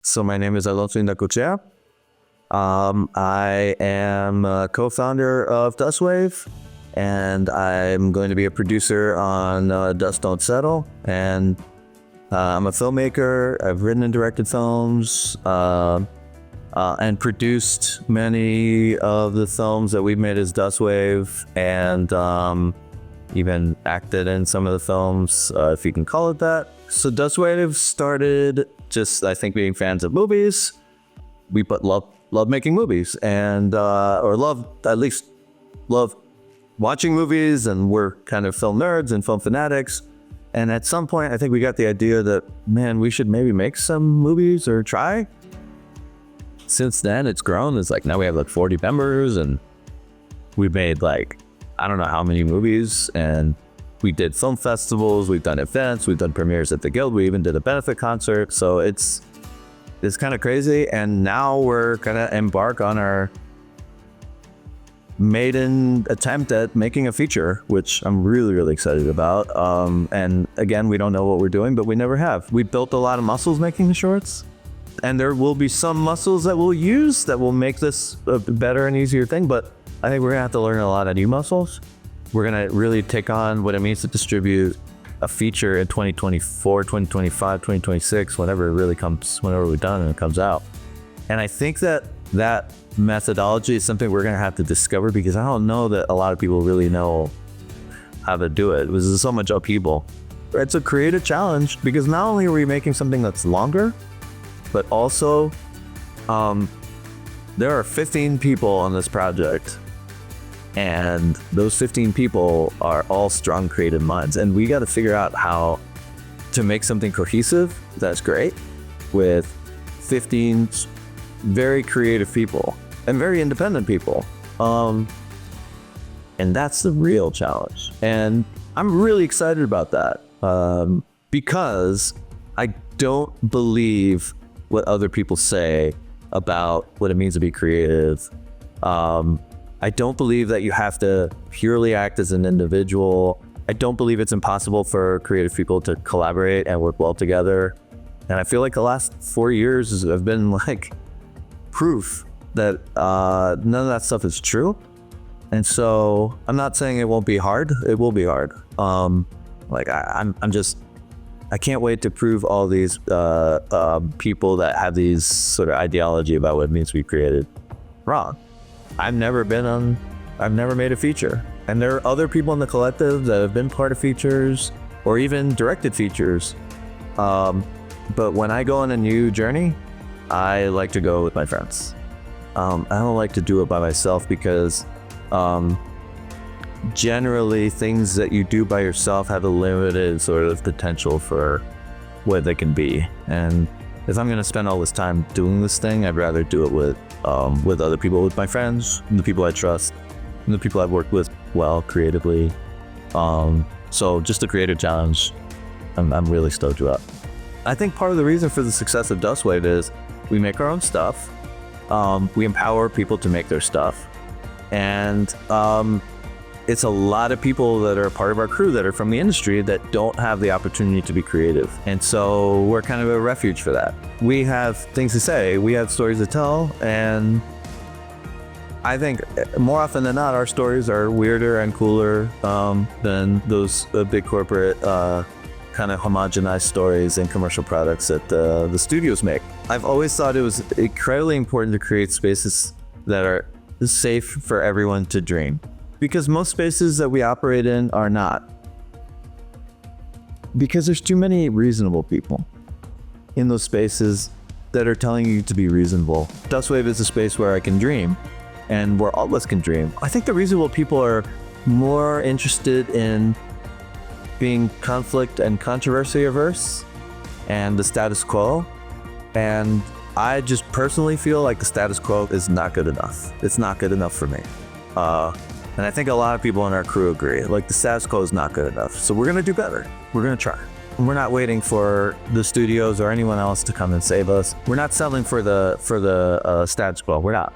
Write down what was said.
So my name is Alonso Indacochea. I am a co-founder of Dustwave, and I'm going to be a producer on Dust Don't Settle. And I'm a filmmaker. I've written and directed films and produced many of the films that we've made as Dustwave, and even acted in some of the films, if you can call it that. So Dustwave started just, I think, being fans of movies. We love making movies, and or at least love watching movies, and we're kind of film nerds and film fanatics. And at some point, I think we got the idea that, man, we should maybe make some movies or try. Since then, it's grown. It's like now we have like 40 members, and we've made like, I don't know how many movies, and we did film festivals, we've done events, we've done premieres at the Guild, we even did a benefit concert. So it's kind of crazy. And now we're gonna embark on our maiden attempt at making a feature, which I'm really, really excited about. And again, we don't know what we're doing, but we never have. We built a lot of muscles making the shorts, and there will be some muscles that we'll use that will make this a better and easier thing. But I think we're gonna have to learn a lot of new muscles. We're gonna really take on what it means to distribute a feature in 2024, 2025, 2026, whenever we're done and it comes out. And I think that methodology is something we're gonna have to discover, because I don't know that a lot of people really know how to do it. It was so much upheaval. It's a creative challenge, because not only are we making something that's longer, but also there are 15 people on this project. And those 15 people are all strong creative minds, and we got to figure out how to make something cohesive that's great with 15 very creative people and very independent people. And that's the real challenge. And I'm really excited about that, because I don't believe what other people say about what it means to be creative. I don't believe that you have to purely act as an individual. I don't believe it's impossible for creative people to collaborate and work well together. And I feel like the last 4 years have been like proof that none of that stuff is true. And so I'm not saying it won't be hard. It will be hard. I can't wait to prove all these people that have these sort of ideology about what it means to be creative wrong. I've never made a feature. And there are other people in the collective that have been part of features or even directed features. But when I go on a new journey, I like to go with my friends. I don't like to do it by myself, because generally things that you do by yourself have a limited sort of potential for what they can be. And if I'm gonna spend all this time doing this thing, I'd rather do it with other people, with my friends, and the people I trust, and the people I've worked with well creatively. So just a creative challenge, I'm really stoked about. I think part of the reason for the success of Dustwave is we make our own stuff. We empower people to make their stuff, and it's a lot of people that are part of our crew that are from the industry that don't have the opportunity to be creative. And so we're kind of a refuge for that. We have things to say, we have stories to tell, and I think more often than not, our stories are weirder and cooler than those big corporate kind of homogenized stories and commercial products that the studios make. I've always thought it was incredibly important to create spaces that are safe for everyone to dream, because most spaces that we operate in are not. Because there's too many reasonable people in those spaces that are telling you to be reasonable. Dustwave is a space where I can dream, and where all of us can dream. I think the reasonable people are more interested in being conflict and controversy averse and the status quo. And I just personally feel like the status quo is not good enough. It's not good enough for me. And I think a lot of people in our crew agree, like the status quo is not good enough. So we're gonna do better. We're gonna try. And we're not waiting for the studios or anyone else to come and save us. We're not settling for the status quo. We're not.